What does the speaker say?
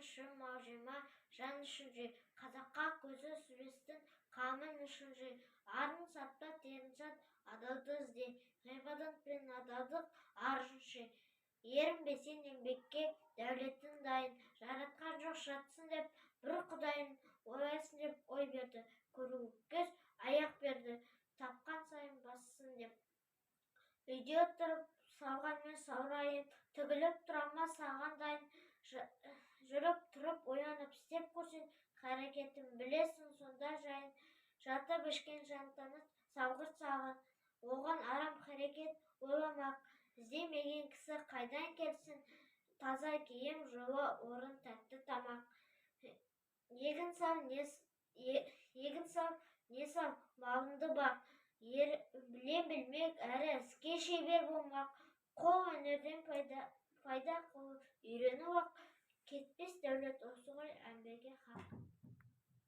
үшін мағжима, жан үшін жей, қазаққа көзі сүзбестің қамын үшін жей, арын сатпа, терін сат, адалды ізде, ғибадат пен адалдық ар үшін жей. Ерінбесең еңбекке, дәулетің дайын, жаратқан жоқ жатсын деп, бір құдайын ойлайсың деп ой берді, көру көз аяқ берді, тапқан сайын бассын деп. Үйде отырып салғанмен саурайын, тігіліп тұрама саған дайын, жүріп тұрып оянып істеп көрсең қарекетін, білесің сонда жайын, жатып ішкен жан таныс салғырт саған, оған арам қарекет ойламақ, іздемеген кісі қайдан келсін, таза киім, жылы орын, тәтті тамақ. Егін сал, не сал, малыңды бақ, біле білмек, әрі іске шебер болмақ, қол өнерден пайда қылып үйрену ақ, кетпес дәулет осы